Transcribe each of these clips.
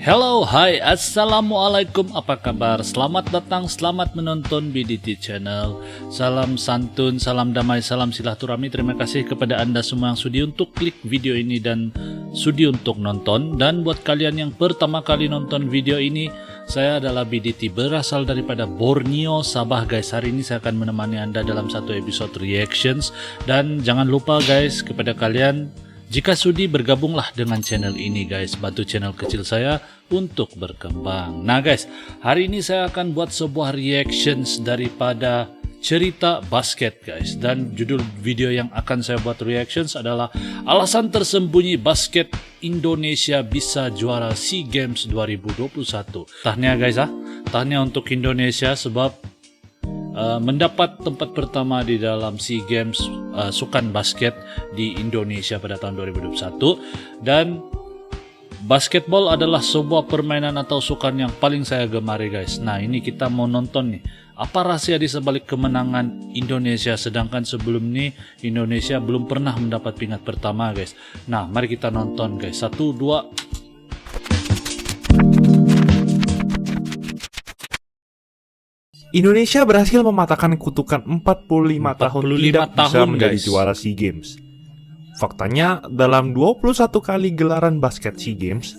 Hello, hai, assalamualaikum, apa kabar? Selamat datang, selamat menonton BDT Channel. Salam santun, salam damai, salam silaturahmi. Terima kasih kepada anda semua yang sudi untuk klik video ini dan sudi untuk nonton. Dan buat kalian yang pertama kali nonton video ini, saya adalah BDT berasal daripada Borneo, Sabah guys. Hari ini saya akan menemani anda dalam satu episode reactions. Dan jangan lupa guys, kepada kalian, jika sudi bergabunglah dengan channel ini guys, bantu channel kecil saya untuk berkembang. Nah guys, hari ini saya akan buat sebuah reactions daripada cerita basket guys. Dan judul video yang akan saya buat reactions adalah alasan tersembunyi basket Indonesia bisa juara SEA Games 2021. Tahniah guys tahniah untuk Indonesia sebab mendapat tempat pertama di dalam SEA Games sukan basket di Indonesia pada tahun 2021. Dan basketball adalah sebuah permainan atau sukan yang paling saya gemari guys. Nah ini kita mau nonton nih, apa rahasia di sebalik kemenangan Indonesia, sedangkan sebelum ini Indonesia belum pernah mendapat peringkat pertama guys. Nah mari kita nonton guys, 1, 2. Indonesia berhasil mematahkan kutukan 45 tahun tidak bisa menjadi juara SEA Games. Faktanya, dalam 21 kali gelaran basket SEA Games,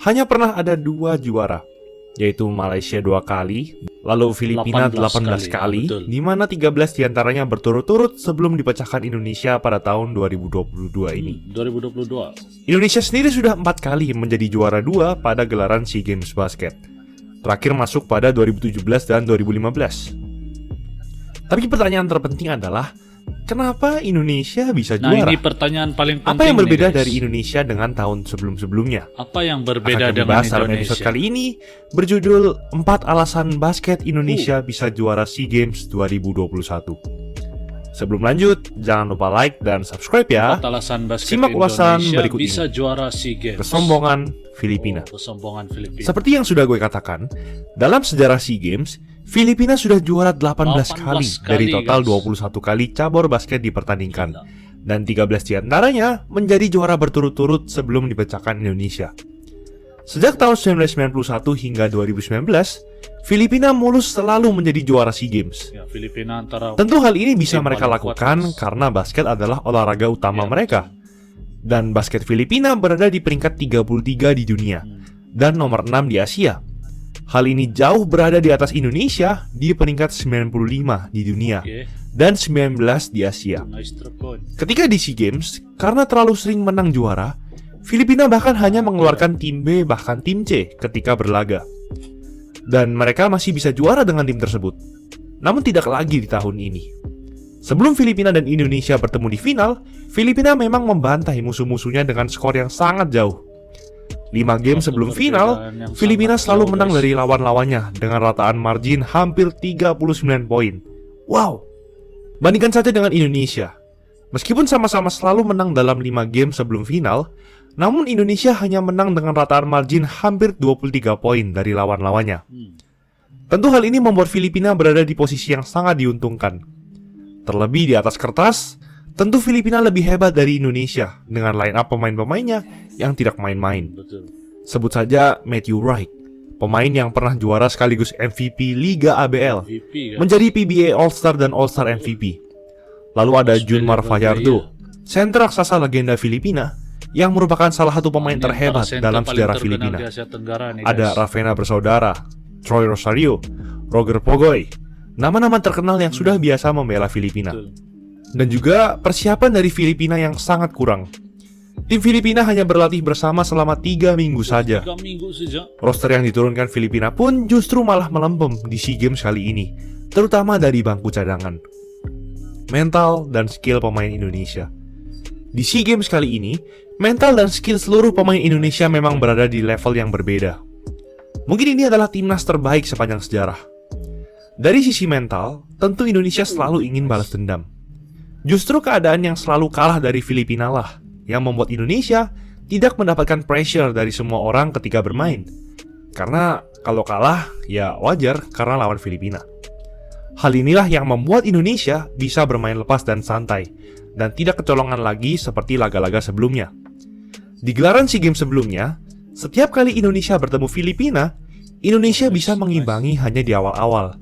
hanya pernah ada 2 juara, yaitu Malaysia 2 kali, lalu Filipina 18 kali, di mana 13 diantaranya berturut-turut sebelum dipecahkan Indonesia pada tahun 2022 ini. 2022. Indonesia sendiri sudah 4 kali menjadi juara 2 pada gelaran SEA Games basket. Terakhir masuk pada 2017 dan 2015. Tapi pertanyaan terpenting adalah, kenapa Indonesia bisa juara? Nah ini pertanyaan paling penting. Apa yang berbeda nih, dari Indonesia dengan tahun sebelum-sebelumnya? Apa yang berbeda dengan dengan dalam Indonesia? episode kali ini berjudul 4 alasan basket Indonesia bisa juara SEA Games 2021. Sebelum lanjut, jangan lupa like dan subscribe ya. 4 alasan basket Simak ulasan Indonesia berikut bisa ini. juara SEA Games. Kesombongan Filipina. Kesombongan Filipina. Seperti yang sudah gue katakan, dalam sejarah SEA Games, Filipina sudah juara 18 kali dari total 21 kali cabur basket dipertandingkan. Dan 13 diantaranya menjadi juara berturut-turut sebelum dipecahkan Indonesia. Sejak tahun 1991 hingga 2019, Filipina mulus selalu menjadi juara SEA Games. Ya, Filipina antara Tentu hal ini bisa tim mereka paling lakukan kuat, karena basket adalah olahraga utama mereka. Dan basket Filipina berada di peringkat 33 di dunia dan nomor 6 di Asia. Hal ini jauh berada di atas Indonesia di peringkat 95 di dunia dan 19 di Asia. Ketika di SEA Games, karena terlalu sering menang juara, Filipina bahkan hanya mengeluarkan tim B bahkan tim C ketika berlaga. Dan mereka masih bisa juara dengan tim tersebut. Namun tidak lagi di tahun ini. Sebelum Filipina dan Indonesia bertemu di final, Filipina memang membantai musuh-musuhnya dengan skor yang sangat jauh. 5 game sebelum final, Filipina selalu menang dari lawan-lawannya dengan rataan margin hampir 39 poin. Wow! Bandingkan saja dengan Indonesia. Meskipun sama-sama selalu menang dalam 5 game sebelum final, namun Indonesia hanya menang dengan rataan margin hampir 23 poin dari lawan-lawannya. Tentu hal ini membuat Filipina berada di posisi yang sangat diuntungkan. Terlebih di atas kertas, tentu Filipina lebih hebat dari Indonesia dengan line up pemain-pemainnya yang tidak main-main. Sebut saja Matthew Wright, pemain yang pernah juara sekaligus MVP Liga ABL, menjadi PBA All-Star dan All-Star MVP. Lalu ada Junmar Fajardo, center raksasa legenda Filipina, yang merupakan salah satu pemain terhebat dalam sejarah Filipina. Ada Raffena bersaudara, Troy Rosario, Roger Pogoy, nama-nama terkenal yang sudah biasa membela Filipina. Dan juga persiapan dari Filipina yang sangat kurang. Tim Filipina hanya berlatih bersama selama 3 minggu saja. Roster yang diturunkan Filipina pun justru malah melempem di SEA Games kali ini, terutama dari bangku cadangan. Mental dan skill pemain Indonesia. Di SEA Games kali ini, mental dan skill seluruh pemain Indonesia memang berada di level yang berbeda. Mungkin ini adalah timnas terbaik sepanjang sejarah. Dari sisi mental, tentu Indonesia selalu ingin balas dendam. Justru keadaan yang selalu kalah dari Filipina lah yang membuat Indonesia tidak mendapatkan pressure dari semua orang ketika bermain. Karena kalau kalah, ya wajar karena lawan Filipina. Hal inilah yang membuat Indonesia bisa bermain lepas dan santai, dan tidak kecolongan lagi seperti laga-laga sebelumnya. Di gelaran SEA Games sebelumnya, Setiap kali Indonesia bertemu Filipina, Indonesia bisa mengimbangi hanya di awal-awal.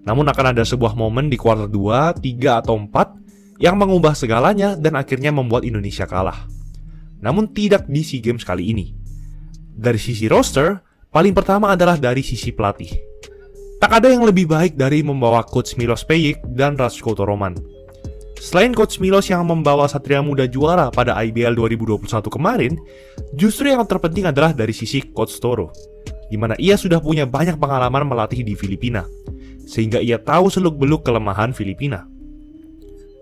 Namun akan ada sebuah momen di kuarter 2, 3, atau 4 yang mengubah segalanya dan akhirnya membuat Indonesia kalah. Namun tidak di SEA Games kali ini. Dari sisi roster, paling pertama adalah dari sisi pelatih. Tak ada yang lebih baik dari membawa Coach Milos Pejik dan Ratko Toroman. Selain Coach Milos yang membawa Satria Muda juara pada IBL 2021 kemarin, justru yang terpenting adalah dari sisi Coach Toro, di mana ia sudah punya banyak pengalaman melatih di Filipina, sehingga ia tahu seluk-beluk kelemahan Filipina.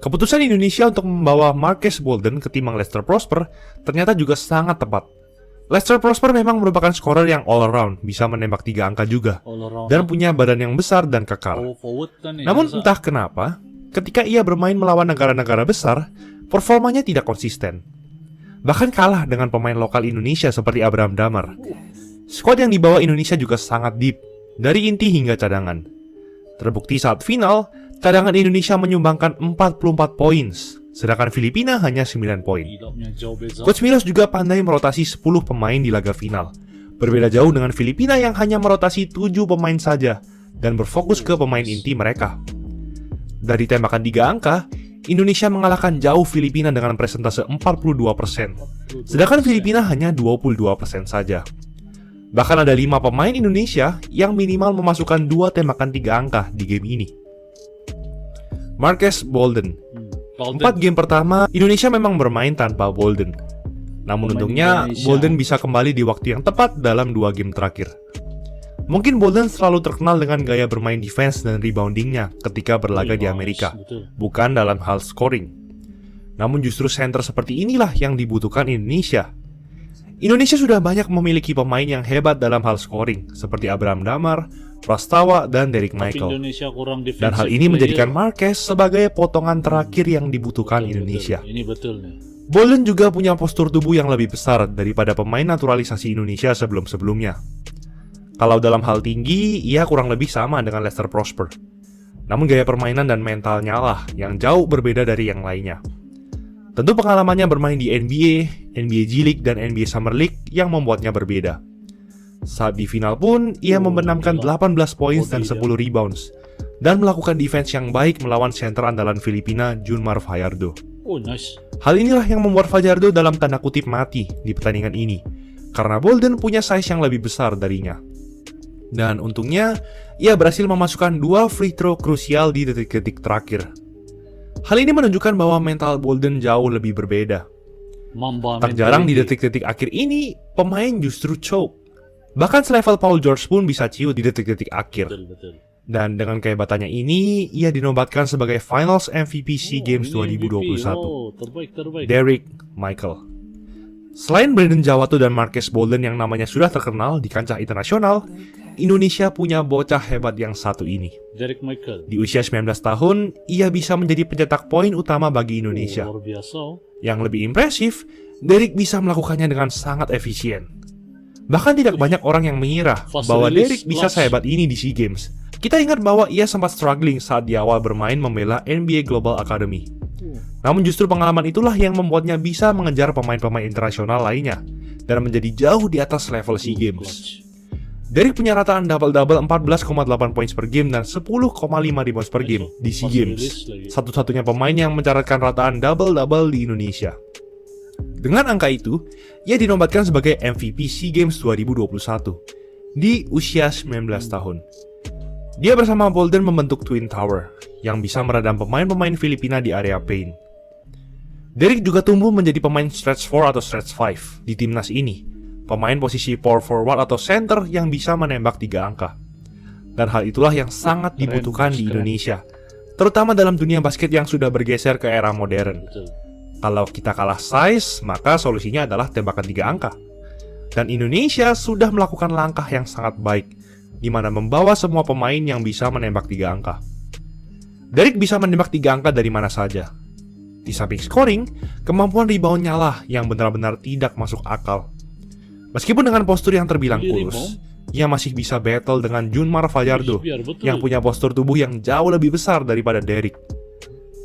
Keputusan Indonesia untuk membawa Marques Bolden ketimbang Lester Prosper ternyata juga sangat tepat. Lester Prosper memang merupakan scorer yang all-around, bisa menembak 3 angka juga, dan punya badan yang besar dan kekar. Namun entah kenapa, ketika ia bermain melawan negara-negara besar, performanya tidak konsisten. Bahkan kalah dengan pemain lokal Indonesia seperti Abraham Damar. Skuad yang dibawa Indonesia juga sangat deep, dari inti hingga cadangan. Terbukti saat final, cadangan Indonesia menyumbangkan 44 poin, sedangkan Filipina hanya 9 poin. Coach Milos juga pandai merotasi 10 pemain di laga final. Berbeda jauh dengan Filipina yang hanya merotasi 7 pemain saja dan berfokus ke pemain inti mereka. Dari tembakan 3 angka, Indonesia mengalahkan jauh Filipina dengan persentase 42%, sedangkan Filipina hanya 22% saja. Bahkan ada 5 pemain Indonesia yang minimal memasukkan 2 tembakan 3 angka di game ini. Marques Bolden. 4 game pertama, Indonesia memang bermain tanpa Bolden. Namun untungnya, Bolden bisa kembali di waktu yang tepat dalam 2 game terakhir. Mungkin Bolden selalu terkenal dengan gaya bermain defense dan reboundingnya ketika berlaga di Amerika, bukan dalam hal scoring. Namun justru center seperti inilah yang dibutuhkan Indonesia. Indonesia sudah banyak memiliki pemain yang hebat dalam hal scoring, seperti Abraham Damar, Prastawa, dan Derek Michael. Dan hal ini menjadikan Marques sebagai potongan terakhir yang dibutuhkan Indonesia. Ini betul nih. Bolden juga punya postur tubuh yang lebih besar daripada pemain naturalisasi Indonesia sebelum-sebelumnya. Kalau dalam hal tinggi, ia kurang lebih sama dengan Lester Prosper. Namun gaya permainan dan mentalnya lah yang jauh berbeda dari yang lainnya. Tentu pengalamannya bermain di NBA, NBA G League, dan NBA Summer League yang membuatnya berbeda. Saat di final pun, ia membenamkan 18 poin dan 10 rebounds, dan melakukan defense yang baik melawan center andalan Filipina, Junmar Fajardo. Oh, nice. Hal inilah yang membuat Fajardo dalam tanda kutip mati di pertandingan ini, karena Bolden punya size yang lebih besar darinya. Dan untungnya, ia berhasil memasukkan 2 free throw krusial di detik-detik terakhir. Hal ini menunjukkan bahwa mental Bolden jauh lebih berbeda. Tak jarang di detik-detik akhir ini, pemain justru choke. Bahkan selevel Paul George pun bisa ciut di detik-detik akhir. Betul. Dan dengan kehebatannya ini, ia dinobatkan sebagai Finals MVP SEA Games 2021. Terbaik. Derek Michael. Selain Brandon Jawato dan Marques Bolden yang namanya sudah terkenal di kancah internasional, Indonesia punya bocah hebat yang satu ini. Derek Michael. Di usia 19 tahun, ia bisa menjadi pencetak poin utama bagi Indonesia. Luar biasa. Yang lebih impresif, Derek bisa melakukannya dengan sangat efisien. Bahkan tidak banyak orang yang mengira bahwa Derek bisa sehebat ini di SEA Games. Kita ingat bahwa ia sempat struggling saat di awal bermain membela NBA Global Academy. Namun justru pengalaman itulah yang membuatnya bisa mengejar pemain-pemain internasional lainnya dan menjadi jauh di atas level SEA Games. Derek punya rataan double-double 14,8 poin per game dan 10,5 rebounds per game di SEA Games. Satu-satunya pemain yang mencatatkan rataan double-double di Indonesia. Dengan angka itu, ia dinobatkan sebagai MVP SEA Games 2021 di usia 19 tahun. Dia bersama Bolden membentuk Twin Tower yang bisa meredam pemain-pemain Filipina di area paint. Derek juga tumbuh menjadi pemain stretch 4 atau stretch 5 di timnas ini, pemain posisi power forward atau center yang bisa menembak 3 angka. Dan hal itulah yang sangat dibutuhkan di Indonesia, terutama dalam dunia basket yang sudah bergeser ke era modern. Kalau kita kalah size, maka solusinya adalah tembakan 3 angka. Dan Indonesia sudah melakukan langkah yang sangat baik, di mana membawa semua pemain yang bisa menembak 3 angka. Derek bisa menembak 3 angka dari mana saja. Di samping scoring, kemampuan reboundnya lah yang benar-benar tidak masuk akal. Meskipun dengan postur yang terbilang kurus, ia masih bisa battle dengan Junmar Fajardo yang punya postur tubuh yang jauh lebih besar daripada Derek.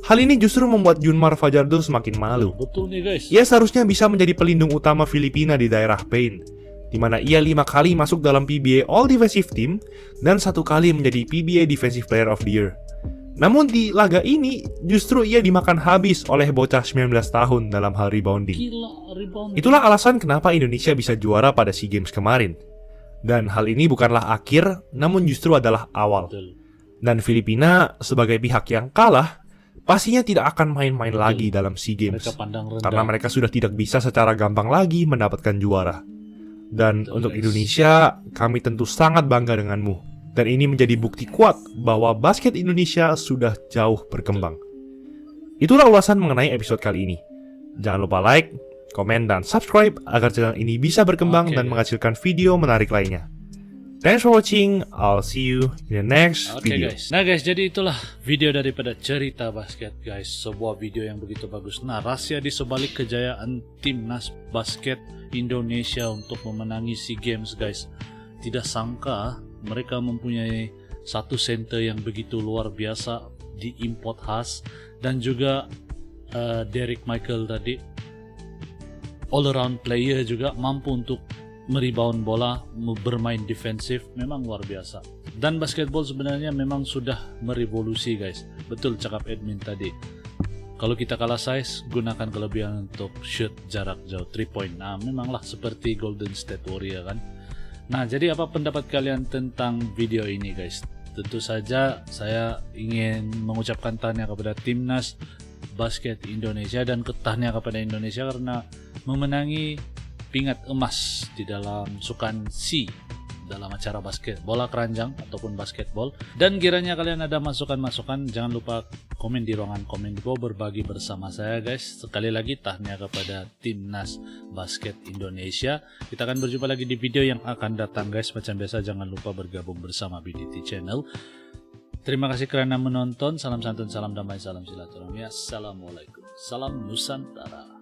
Hal ini justru membuat Junmar Fajardo semakin malu. Betul nih guys. Ia seharusnya bisa menjadi pelindung utama Filipina di daerah paint. di mana ia 5 kali masuk dalam PBA All Defensive Team dan 1 kali menjadi PBA Defensive Player of the Year. Namun di laga ini justru ia dimakan habis oleh bocah 19 tahun dalam hal rebounding. Gila, rebound. Itulah alasan kenapa Indonesia bisa juara pada SEA Games kemarin. Dan hal ini bukanlah akhir, namun justru adalah awal. Betul. Dan Filipina sebagai pihak yang kalah pastinya tidak akan main-main Betul. lagi dalam SEA Games. Mereka pandang rendah. Karena mereka sudah tidak bisa secara gampang lagi mendapatkan juara. Dan Betul, untuk guys. Indonesia, kami tentu sangat bangga denganmu. Dan ini menjadi bukti kuat bahwa basket Indonesia sudah jauh berkembang. Itulah ulasan mengenai episode kali ini. Jangan lupa like, komen, dan subscribe agar channel ini bisa berkembang Oke, dan guys. menghasilkan video menarik lainnya. Thanks for watching, I'll see you in the next Oke video. guys. Nah guys, jadi itulah video daripada cerita basket guys. Sebuah video yang begitu bagus. Nah, rahasia di sebalik kejayaan timnas basket Indonesia untuk memenangi SEA Games guys. Tidak sangka mereka mempunyai satu center yang begitu luar biasa, diimport khas, dan juga Derek Michael tadi all around player juga, mampu untuk merebound bola, bermain defensif, memang luar biasa. Dan basketball sebenarnya memang sudah merevolusi guys. Betul cakap admin tadi. Kalau kita kalah size, gunakan kelebihan untuk shoot jarak jauh 3 point. Nah, memanglah seperti Golden State Warrior kan. Nah, jadi apa pendapat kalian tentang video ini guys? Tentu saja saya ingin mengucapkan tahniah kepada timnas basket Indonesia dan tahniah kepada Indonesia karena memenangi pingat emas di dalam Sukan SEA dalam acara basket bola keranjang ataupun basketball. Dan kiranya kalian ada masukan-masukan, jangan lupa komen di ruangan komen di bawah, berbagi bersama saya guys. Sekali lagi tahniah kepada timnas basket Indonesia. Kita akan berjumpa lagi di video yang akan datang guys. Macam biasa jangan lupa bergabung bersama BDT Channel. Terima kasih karena menonton. Salam santun, salam damai, salam silaturahmi. Assalamualaikum. Salam Nusantara.